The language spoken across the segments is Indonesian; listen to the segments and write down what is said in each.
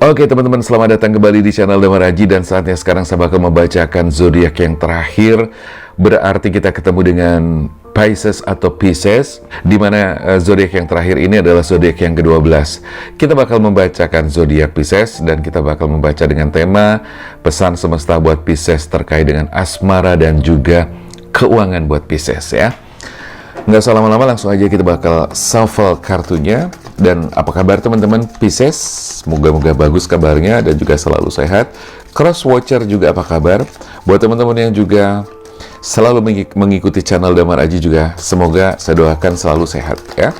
Oke teman-teman, selamat datang kembali di channel Damar Haji. Dan saatnya sekarang saya bakal membacakan zodiak yang terakhir. Berarti kita ketemu dengan Pisces atau Pisces, di mana zodiak yang terakhir ini adalah zodiak yang ke-12. Kita bakal membacakan zodiak Pisces dan kita bakal membaca dengan tema pesan semesta buat Pisces terkait dengan asmara dan juga keuangan buat Pisces ya. Nggak usah lama-lama, langsung aja kita bakal shuffle kartunya. Dan apa kabar teman-teman Pisces? Moga-moga bagus kabarnya dan juga selalu sehat. Cross Watcher juga apa kabar? Buat teman-teman yang juga selalu mengikuti channel Damar Haji juga, semoga saya doakan selalu sehat ya.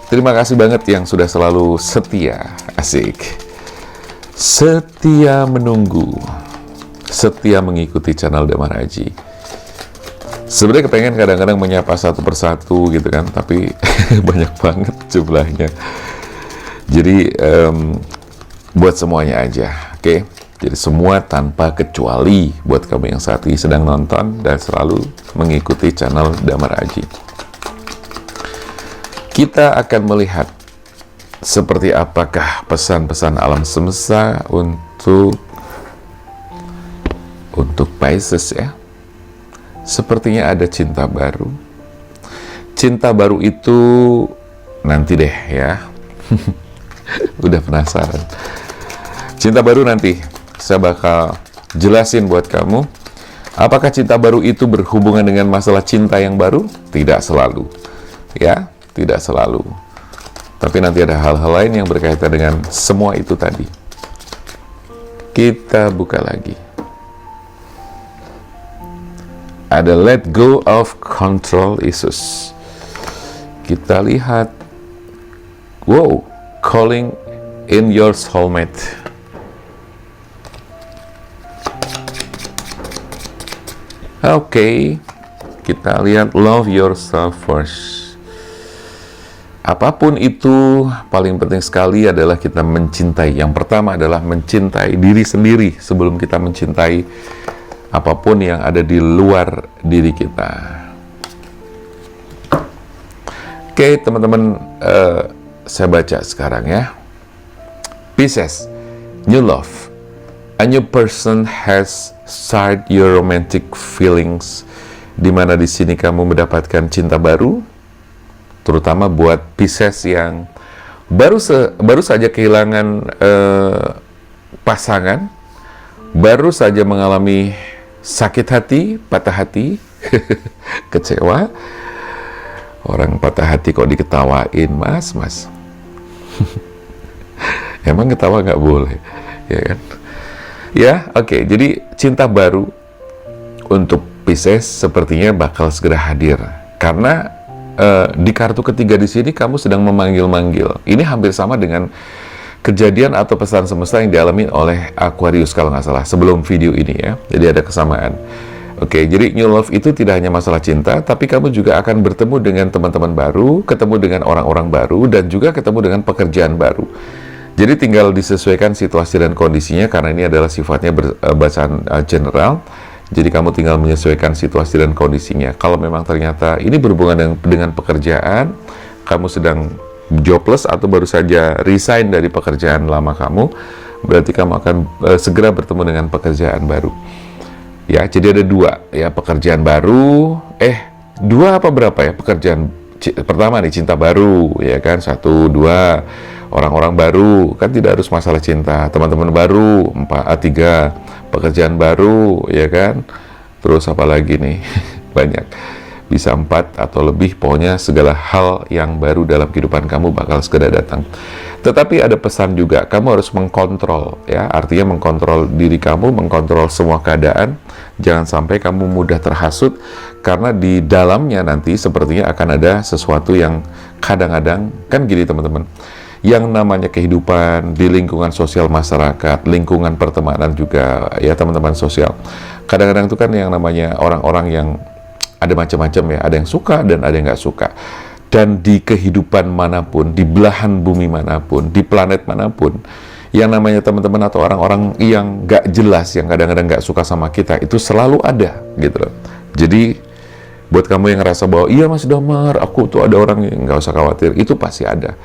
Terima kasih banget yang sudah selalu setia, asik. Setia menunggu, setia mengikuti channel Damar Haji. Sebenarnya kepengen kadang-kadang menyapa satu persatu gitu kan, tapi banyak banget jumlahnya. Jadi buat semuanya aja, oke? Jadi semua tanpa kecuali buat kamu yang saat ini sedang nonton dan selalu mengikuti channel Damar Haji. Kita akan melihat seperti apakah pesan-pesan alam semesta untuk Pisces ya. Sepertinya ada cinta baru. Cinta baru itu nanti deh ya. Udah penasaran. Cinta baru nanti saya bakal jelasin buat kamu. Apakah cinta baru itu berhubungan dengan masalah cinta yang baru? Tidak selalu. Ya, tidak selalu. Tapi nanti ada hal-hal lain yang berkaitan dengan semua itu tadi. Kita buka lagi. Ada let go of control issues. Kita lihat, wow, calling in your soulmate. Oke, kita lihat love yourself first. Apapun itu, paling penting sekali adalah kita mencintai. Yang pertama adalah mencintai diri sendiri sebelum kita mencintai apapun yang ada di luar diri kita. Oke teman-teman, saya baca sekarang ya. Pisces, new love. A new person has started your romantic feelings. Dimana di sini kamu mendapatkan cinta baru, terutama buat Pisces yang baru saja kehilangan pasangan, baru saja mengalami sakit hati, patah hati, kecewa. Orang patah hati kok diketawain, mas. Emang ketawa nggak boleh, ya kan? Ya, oke. Jadi cinta baru untuk Pisces sepertinya bakal segera hadir. Karena di kartu ketiga di sini kamu sedang memanggil-manggil. Ini hampir sama dengan kejadian atau pesan semesta yang dialami oleh Aquarius kalau nggak salah sebelum video ini ya. Jadi ada kesamaan. Oke, jadi new love itu tidak hanya masalah cinta, tapi kamu juga akan bertemu dengan teman-teman baru, ketemu dengan orang-orang baru, dan juga ketemu dengan pekerjaan baru. Jadi tinggal disesuaikan situasi dan kondisinya, karena ini adalah sifatnya bacaan general. Jadi kamu tinggal menyesuaikan situasi dan kondisinya. Kalau memang ternyata ini berhubungan dengan pekerjaan, kamu sedang jobless atau baru saja resign dari pekerjaan lama kamu, berarti kamu akan segera bertemu dengan pekerjaan baru. Ya, jadi ada dua ya, pekerjaan baru. Dua apa berapa ya? Pekerjaan pertama nih, cinta baru, ya kan? 1, 2, orang-orang baru, kan tidak harus masalah cinta. Teman-teman baru, 3, pekerjaan baru, ya kan? Terus apa lagi nih? Banyak. Bisa 4 atau lebih, pokoknya segala hal yang baru dalam kehidupan kamu bakal segera datang. Tetapi ada pesan juga, kamu harus mengkontrol ya, artinya mengkontrol diri kamu, mengkontrol semua keadaan. Jangan sampai kamu mudah terhasut, karena di dalamnya nanti sepertinya akan ada sesuatu yang kadang-kadang, kan gini teman-teman, yang namanya kehidupan di lingkungan sosial masyarakat, lingkungan pertemanan juga ya teman-teman sosial. Kadang-kadang itu kan yang namanya orang-orang yang ada macam-macam ya, ada yang suka dan ada yang nggak suka. Dan di kehidupan manapun, di belahan bumi manapun, di planet manapun, yang namanya teman-teman atau orang-orang yang nggak jelas, yang kadang-kadang nggak suka sama kita, itu selalu ada gitu loh. Jadi buat kamu yang ngerasa bahwa iya Mas Damar, aku tuh ada orang yang nggak usah khawatir, itu pasti ada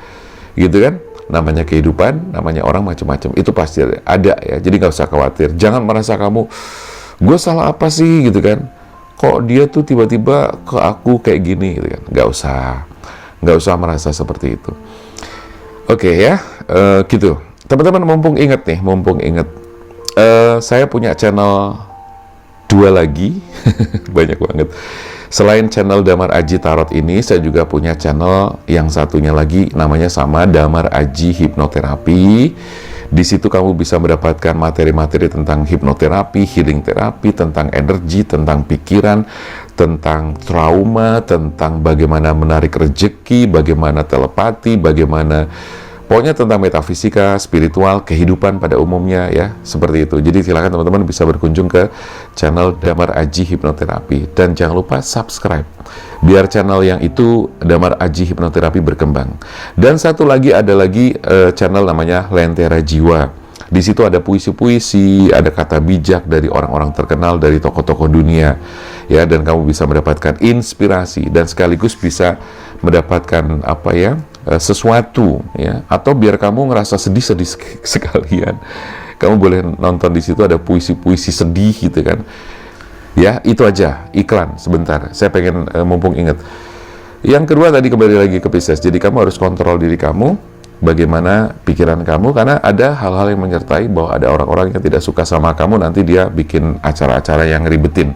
gitu kan. namanya kehidupan, namanya orang macam-macam. Itu pasti ada ya. Jadi nggak usah khawatir. Jangan merasa kamu, gue salah apa sih gitu kan? Kok dia tuh tiba-tiba ke aku kayak gini gitu kan? Nggak usah merasa seperti itu. Oke ya, gitu. Teman-teman mumpung inget, saya punya channel 2 lagi, banyak banget. Selain channel Damar Aji Tarot ini, saya juga punya channel yang satunya lagi, namanya sama, Damar Aji Hipnoterapi. Di situ kamu bisa mendapatkan materi-materi tentang hipnoterapi, healing terapi, tentang energi, tentang pikiran, tentang trauma, tentang bagaimana menarik rezeki, bagaimana telepati, bagaimana pokoknya tentang metafisika, spiritual, kehidupan pada umumnya ya, seperti itu. Jadi silakan teman-teman bisa berkunjung ke channel Damar Aji Hipnoterapi dan jangan lupa subscribe biar channel yang itu Damar Aji Hipnoterapi berkembang. Dan satu lagi ada lagi channel namanya Lentera Jiwa. Di situ ada puisi-puisi, ada kata bijak dari orang-orang terkenal dari tokoh-tokoh dunia ya, dan kamu bisa mendapatkan inspirasi dan sekaligus bisa mendapatkan sesuatu ya, atau biar kamu ngerasa sedih-sedih sekalian, kamu boleh nonton di situ ada puisi-puisi sedih gitu kan ya. Itu aja iklan sebentar, saya pengen mumpung inget. Yang kedua tadi kembali lagi ke Pisces, jadi kamu harus kontrol diri kamu, bagaimana pikiran kamu, karena ada hal-hal yang menyertai bahwa ada orang-orang yang tidak suka sama kamu, nanti dia bikin acara-acara yang ribetin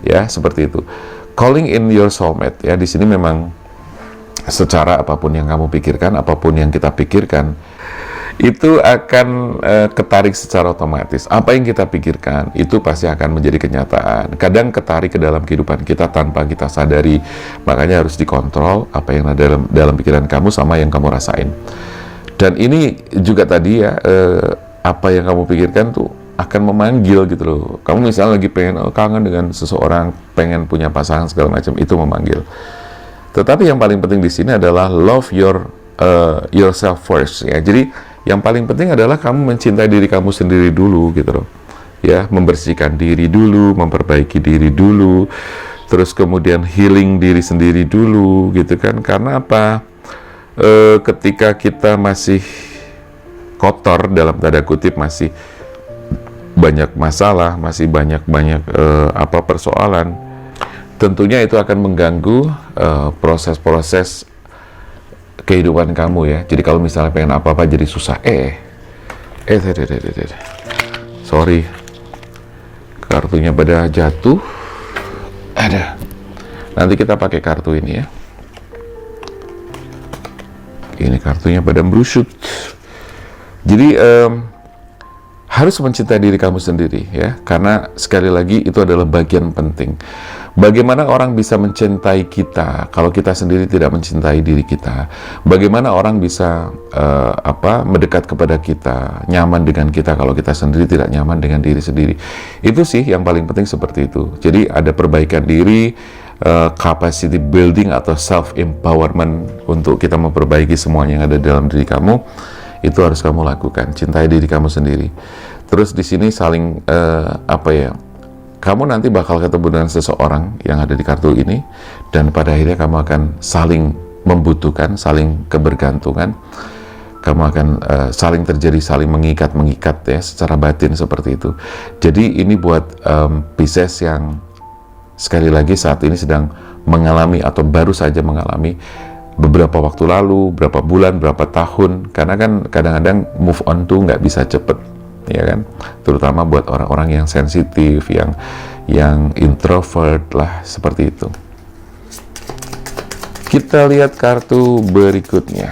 ya, seperti itu. Calling in your soulmate ya, di sini memang secara apapun yang kamu pikirkan, apapun yang kita pikirkan, itu akan ketarik secara otomatis. Apa yang kita pikirkan, itu pasti akan menjadi kenyataan. Kadang ketarik ke dalam kehidupan kita tanpa kita sadari. Makanya harus dikontrol apa yang ada dalam pikiran kamu sama yang kamu rasain. Dan ini juga tadi ya, apa yang kamu pikirkan tuh akan memanggil gitu loh. Kamu misalnya lagi pengen kangen dengan seseorang, pengen punya pasangan segala macam, itu memanggil. Tetapi yang paling penting di sini adalah love yourself first ya. Jadi yang paling penting adalah kamu mencintai diri kamu sendiri dulu gitu loh. Ya, membersihkan diri dulu, memperbaiki diri dulu, terus kemudian healing diri sendiri dulu gitu kan. Karena apa? Ketika kita masih kotor dalam tanda kutip, masih banyak masalah, masih banyak persoalan, tentunya itu akan mengganggu proses-proses kehidupan kamu ya. Jadi kalau misalnya pengen apa-apa jadi susah. Sorry, kartunya pada jatuh. Ada. Nanti kita pakai kartu ini ya. Ini kartunya pada merusut. Jadi harus mencintai diri kamu sendiri ya, karena sekali lagi itu adalah bagian penting. Bagaimana orang bisa mencintai kita kalau kita sendiri tidak mencintai diri kita? Bagaimana orang bisa mendekat kepada kita, nyaman dengan kita kalau kita sendiri tidak nyaman dengan diri sendiri? Itu sih yang paling penting, seperti itu. Jadi ada perbaikan diri, capacity building atau self empowerment untuk kita memperbaiki semuanya yang ada dalam diri kamu. Itu harus kamu lakukan. Cintai diri kamu sendiri. Terus di sini saling kamu nanti bakal ketemu dengan seseorang yang ada di kartu ini, dan pada akhirnya kamu akan saling membutuhkan, saling kebergantungan. Kamu akan saling terjadi, saling mengikat ya secara batin, seperti itu. Jadi ini buat Pisces yang sekali lagi saat ini sedang mengalami atau baru saja mengalami beberapa waktu lalu, berapa bulan, berapa tahun, karena kan kadang-kadang move on tuh nggak bisa cepet, ya kan? Terutama buat orang-orang yang sensitif, yang introvert lah, seperti itu. Kita lihat kartu berikutnya.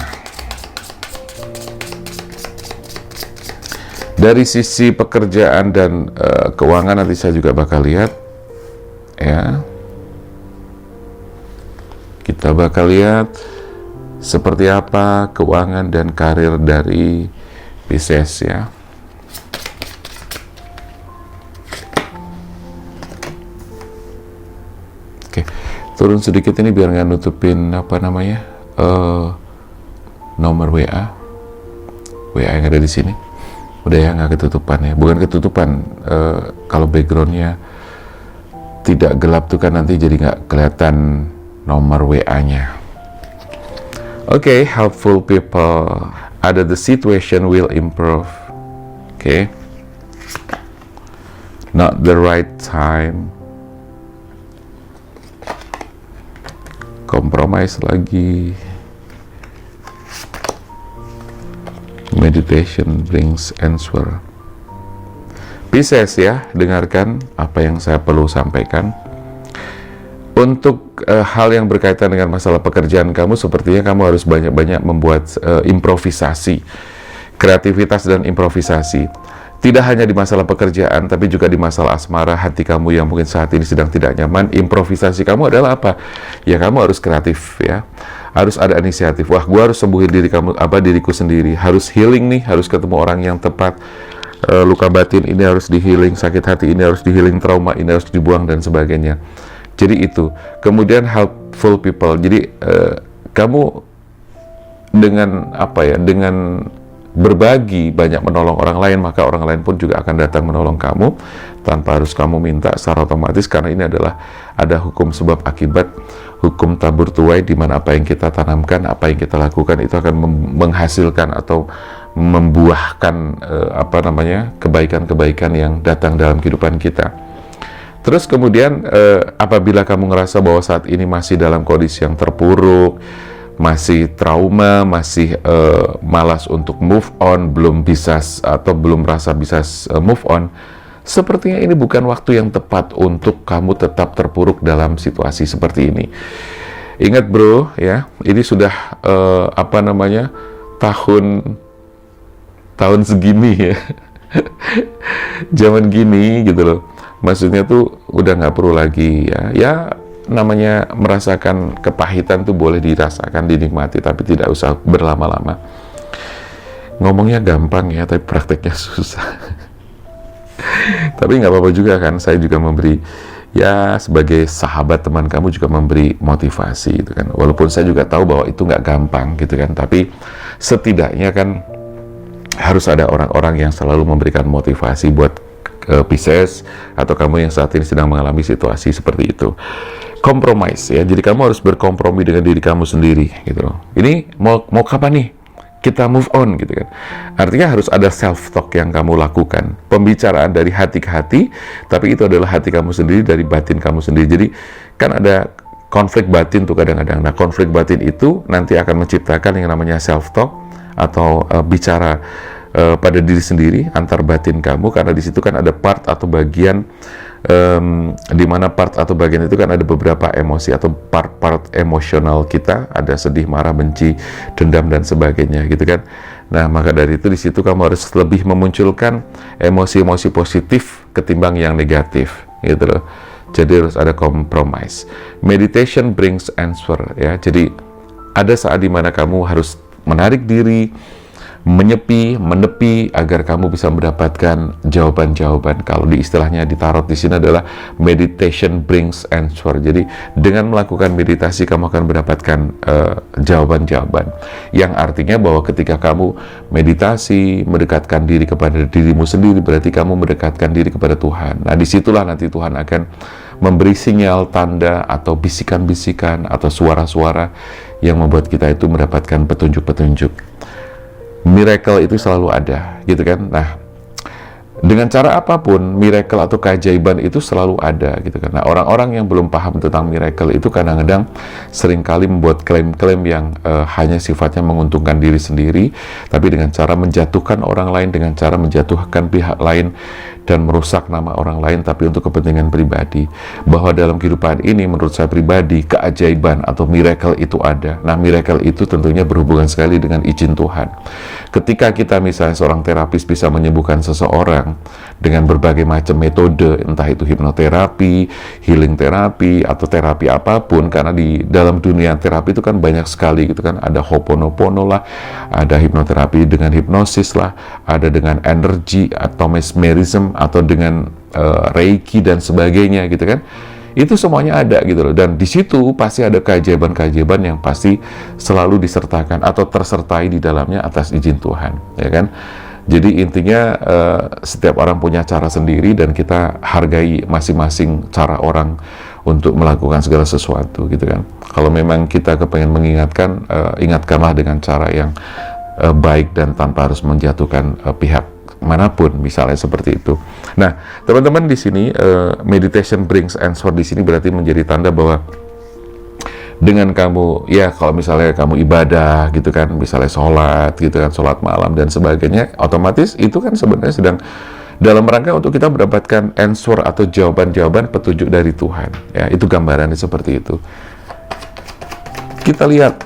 Dari sisi pekerjaan dan keuangan nanti saya juga bakal lihat, ya. Kita bakal lihat seperti apa keuangan dan karir dari Pisces ya. Oke, turun sedikit ini biar nggak nutupin nomor WA yang ada di sini. Udah ya, nggak ketutupan ya. Bukan ketutupan, kalau backgroundnya tidak gelap tuh kan nanti jadi nggak kelihatan nomor WA-nya. Oke, helpful people. the situation will improve. Okay, not the right time. Compromise lagi. Meditation brings answer. Pisces ya, dengarkan apa yang saya perlu sampaikan. Untuk hal yang berkaitan dengan masalah pekerjaan kamu, sepertinya kamu harus banyak-banyak membuat improvisasi, kreativitas dan improvisasi. Tidak hanya di masalah pekerjaan, tapi juga di masalah asmara, hati kamu yang mungkin saat ini sedang tidak nyaman. Improvisasi kamu adalah apa? Ya, kamu harus kreatif ya. Harus ada inisiatif. Wah, gue harus sembuhin diriku sendiri. Harus healing nih, harus ketemu orang yang tepat. Luka batin ini harus di-healing, sakit hati ini harus di-healing, trauma ini harus dibuang dan sebagainya. Jadi itu. Kemudian helpful people. Jadi kamu dengan dengan berbagi, banyak menolong orang lain, maka orang lain pun juga akan datang menolong kamu tanpa harus kamu minta, secara otomatis, karena ini adalah ada hukum sebab akibat, hukum tabur tuai, di mana apa yang kita tanamkan, apa yang kita lakukan itu akan menghasilkan atau membuahkan kebaikan-kebaikan yang datang dalam kehidupan kita. Terus kemudian apabila kamu ngerasa bahwa saat ini masih dalam kondisi yang terpuruk, masih trauma, masih malas untuk move on, belum bisa atau belum merasa bisa move on, sepertinya ini bukan waktu yang tepat untuk kamu tetap terpuruk dalam situasi seperti ini. Ingat bro ya, ini sudah tahun segini ya, zaman gini gitu loh. Maksudnya tuh udah nggak perlu lagi ya namanya merasakan kepahitan tuh boleh dirasakan, dinikmati, tapi tidak usah berlama-lama. Ngomongnya gampang ya, tapi prakteknya susah. Tapi nggak apa-apa juga kan, saya juga memberi ya, sebagai sahabat teman kamu juga memberi motivasi gitu kan. Walaupun saya juga tahu bahwa itu nggak gampang gitu kan, tapi setidaknya kan harus ada orang-orang yang selalu memberikan motivasi buat Pisces atau kamu yang saat ini sedang mengalami situasi seperti itu. Compromise ya, jadi kamu harus berkompromi dengan diri kamu sendiri gitu loh. Ini mau kapan nih kita move on gitu kan. Artinya harus ada self talk yang kamu lakukan, pembicaraan dari hati ke hati, tapi itu adalah hati kamu sendiri, dari batin kamu sendiri. Jadi kan ada konflik batin tuh kadang-kadang. Nah, konflik batin itu nanti akan menciptakan yang namanya self talk atau bicara pada diri sendiri, antar batin kamu, karena di situ kan ada part atau bagian di mana part atau bagian itu kan ada beberapa emosi atau part-part emosional kita, ada sedih, marah, benci, dendam dan sebagainya gitu kan. Nah, maka dari itu di situ kamu harus lebih memunculkan emosi-emosi positif ketimbang yang negatif gitu loh. Jadi harus ada compromise. Meditation brings answer ya. Jadi ada saat di mana kamu harus menarik diri, menyepi, menepi, agar kamu bisa mendapatkan jawaban-jawaban. Kalau di istilahnya di tarot di sini adalah meditation brings answer. Jadi dengan melakukan meditasi kamu akan mendapatkan jawaban-jawaban. Yang artinya bahwa ketika kamu meditasi, mendekatkan diri kepada dirimu sendiri, berarti kamu mendekatkan diri kepada Tuhan. Nah, disitulah nanti Tuhan akan memberi sinyal, tanda, atau bisikan-bisikan, atau suara-suara yang membuat kita itu mendapatkan petunjuk-petunjuk. Miracle itu selalu ada, gitu kan? Nah, dengan cara apapun, miracle atau keajaiban itu selalu ada, gitu kan? Nah, orang-orang yang belum paham tentang miracle itu kadang-kadang seringkali membuat klaim-klaim yang hanya sifatnya menguntungkan diri sendiri, tapi dengan cara menjatuhkan orang lain, dengan cara menjatuhkan pihak lain, dan merusak nama orang lain, tapi untuk kepentingan pribadi. Bahwa dalam kehidupan ini, menurut saya pribadi, keajaiban atau miracle itu ada. Nah, miracle itu tentunya berhubungan sekali dengan izin Tuhan. Ketika kita misalnya seorang terapis bisa menyembuhkan seseorang dengan berbagai macam metode, entah itu hipnoterapi, healing terapi, atau terapi apapun, karena di dalam dunia terapi itu kan banyak sekali gitu kan, ada Ho'oponopono lah, ada hipnoterapi dengan hipnosis lah, ada dengan energi atau mesmerism, atau dengan reiki dan sebagainya gitu kan. Itu semuanya ada gitu loh, dan di situ pasti ada keajaiban-keajaiban yang pasti selalu disertakan atau tersertai di dalamnya atas izin Tuhan, ya kan. Jadi intinya setiap orang punya cara sendiri, dan kita hargai masing-masing cara orang untuk melakukan segala sesuatu gitu kan. Kalau memang kita kepengen mengingatkan, ingatkanlah dengan cara yang baik dan tanpa harus menjatuhkan pihak manapun, misalnya seperti itu. Nah, teman-teman di sini meditation brings answer di sini berarti menjadi tanda bahwa dengan kamu, ya kalau misalnya kamu ibadah gitu kan, misalnya sholat gitu kan, sholat malam dan sebagainya, otomatis itu kan sebenarnya sedang dalam rangka untuk kita mendapatkan answer atau jawaban-jawaban petunjuk dari Tuhan. Ya, itu gambarannya seperti itu. Kita lihat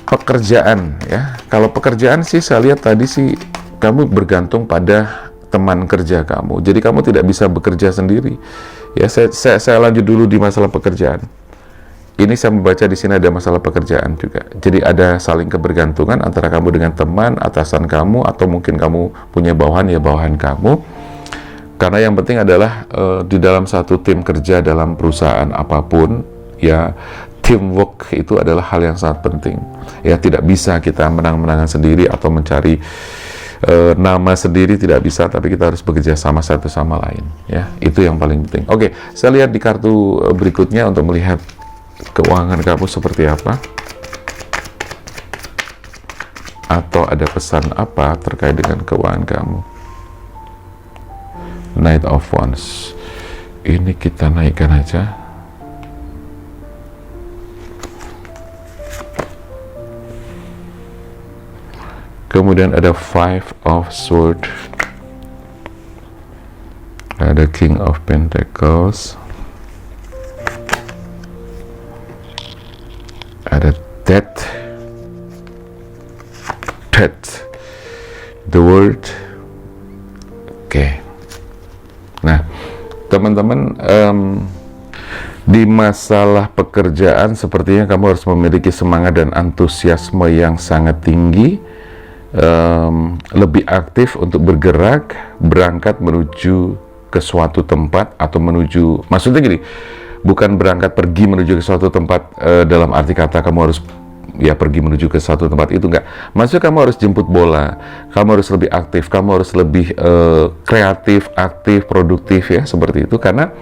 pekerjaan ya. Kalau pekerjaan sih saya lihat tadi sih kamu bergantung pada teman kerja kamu. Jadi kamu tidak bisa bekerja sendiri. Ya, saya lanjut dulu di masalah pekerjaan. Ini saya membaca di sini ada masalah pekerjaan juga. Jadi ada saling kebergantungan antara kamu dengan teman, atasan kamu, atau mungkin kamu punya bawahan, ya bawahan kamu. Karena yang penting adalah di dalam satu tim kerja dalam perusahaan apapun, ya teamwork itu adalah hal yang sangat penting. Ya, tidak bisa kita menang-menangan sendiri atau mencari nama sendiri, tidak bisa, tapi kita harus bekerja sama satu sama lain. Ya, itu yang paling penting. Oke, saya lihat di kartu berikutnya untuk melihat keuangan kamu seperti apa, atau ada pesan apa terkait dengan keuangan kamu. Knight of Wands ini kita naikkan aja. Kemudian ada Five of Swords, ada King of Pentacles, ada Death, the World. Oke. Nah, teman-teman, di masalah pekerjaan sepertinya kamu harus memiliki semangat dan antusiasme yang sangat tinggi, lebih aktif untuk bergerak, berangkat menuju ke suatu tempat, atau menuju, maksudnya gini, bukan berangkat pergi menuju ke suatu tempat dalam arti kata kamu harus ya pergi menuju ke suatu tempat, itu enggak. Maksudnya kamu harus jemput bola, kamu harus lebih aktif, kamu harus lebih kreatif, aktif, produktif ya, seperti itu. Karena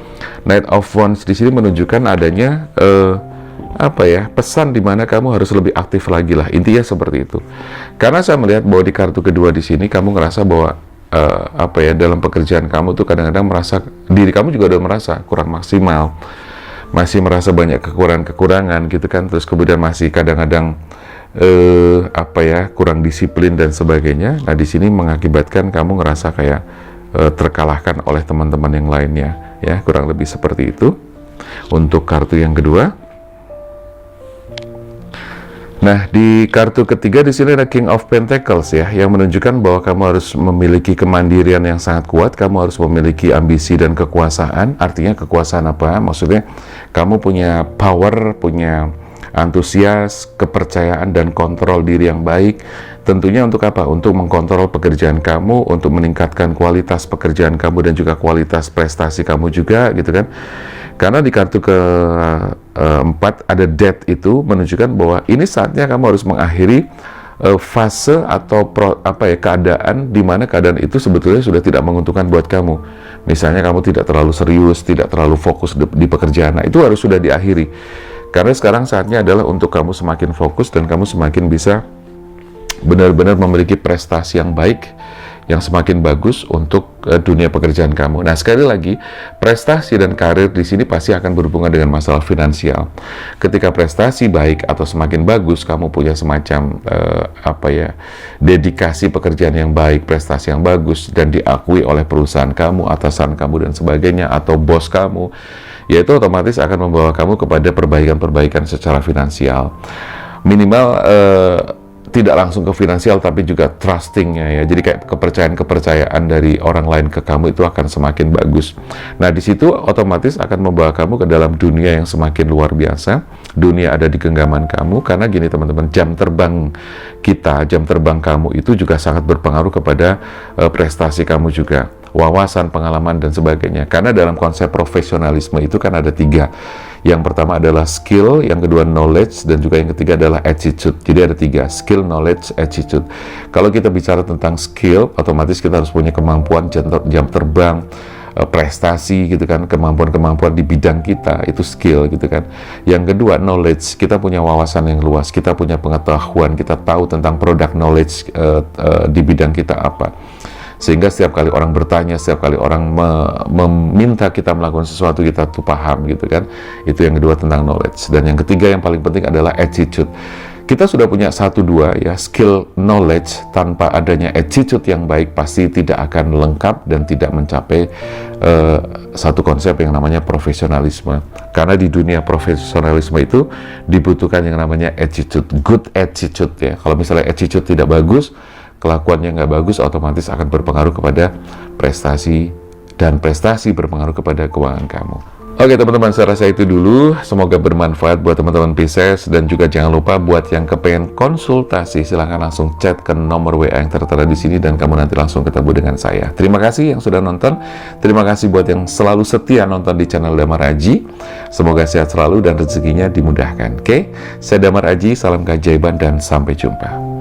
Knight of Wands di sini menunjukkan adanya pesan di mana kamu harus lebih aktif lagi lah, intinya seperti itu. Karena saya melihat bahwa di kartu kedua di sini kamu ngerasa bahwa dalam pekerjaan kamu tuh kadang-kadang merasa diri kamu juga udah merasa kurang maksimal, masih merasa banyak kekurangan gitu kan, terus kemudian masih kadang-kadang kurang disiplin dan sebagainya. Nah, di sini mengakibatkan kamu ngerasa kayak terkalahkan oleh teman-teman yang lainnya ya, kurang lebih seperti itu untuk kartu yang kedua. Nah, di kartu ketiga di sini ada King of Pentacles ya, yang menunjukkan bahwa kamu harus memiliki kemandirian yang sangat kuat, kamu harus memiliki ambisi dan kekuasaan. Artinya kekuasaan apa? Maksudnya kamu punya power, punya antusias, kepercayaan dan kontrol diri yang baik. Tentunya untuk apa? Untuk mengkontrol pekerjaan kamu, untuk meningkatkan kualitas pekerjaan kamu dan juga kualitas prestasi kamu juga gitu kan. Karena di kartu keempat ada Death, itu menunjukkan bahwa ini saatnya kamu harus mengakhiri fase atau keadaan di mana keadaan itu sebetulnya sudah tidak menguntungkan buat kamu. Misalnya kamu tidak terlalu serius, tidak terlalu fokus di pekerjaan. Nah, itu harus sudah diakhiri. Karena sekarang saatnya adalah untuk kamu semakin fokus dan kamu semakin bisa benar-benar memiliki prestasi yang baik, yang semakin bagus untuk dunia pekerjaan kamu. Nah, sekali lagi, prestasi dan karir di sini pasti akan berhubungan dengan masalah finansial. Ketika prestasi baik atau semakin bagus, kamu punya semacam dedikasi pekerjaan yang baik, prestasi yang bagus dan diakui oleh perusahaan kamu, atasan kamu dan sebagainya, atau bos kamu, yaitu otomatis akan membawa kamu kepada perbaikan-perbaikan secara finansial. Minimal tidak langsung ke finansial, tapi juga trustingnya ya. Jadi kayak kepercayaan dari orang lain ke kamu itu akan semakin bagus. Nah, di situ otomatis akan membawa kamu ke dalam dunia yang semakin luar biasa. Dunia ada di genggaman kamu, karena gini teman-teman, jam terbang kamu itu juga sangat berpengaruh kepada prestasi kamu juga, wawasan, pengalaman dan sebagainya. Karena dalam konsep profesionalisme itu kan ada 3. Yang pertama adalah skill, yang kedua knowledge, dan juga yang ketiga adalah attitude. Jadi ada 3, skill, knowledge, attitude. Kalau kita bicara tentang skill, otomatis kita harus punya kemampuan jam terbang, prestasi gitu kan, kemampuan-kemampuan di bidang kita, itu skill gitu kan. Yang kedua, knowledge, kita punya wawasan yang luas, kita punya pengetahuan, kita tahu tentang produk knowledge di bidang kita apa. Sehingga setiap kali orang bertanya, setiap kali orang meminta kita melakukan sesuatu, kita tuh paham gitu kan. Itu yang kedua tentang knowledge. Dan yang ketiga yang paling penting adalah attitude. Kita sudah punya 1-2 ya, skill, knowledge, tanpa adanya attitude yang baik pasti tidak akan lengkap dan tidak mencapai satu konsep yang namanya profesionalisme. Karena di dunia profesionalisme itu dibutuhkan yang namanya attitude, good attitude ya. Kalau misalnya attitude tidak bagus, kelakuannya nggak bagus, otomatis akan berpengaruh kepada prestasi, dan prestasi berpengaruh kepada keuangan kamu. Oke teman-teman, saya rasa itu dulu. Semoga bermanfaat buat teman-teman Pisces, dan juga jangan lupa buat yang kepengen konsultasi, silahkan langsung chat ke nomor WA yang tertera di sini dan kamu nanti langsung ketemu dengan saya. Terima kasih yang sudah nonton. Terima kasih buat yang selalu setia nonton di channel Damar Aji. Semoga sehat selalu dan rezekinya dimudahkan. Oke, saya Damar Aji, salam keajaiban dan sampai jumpa.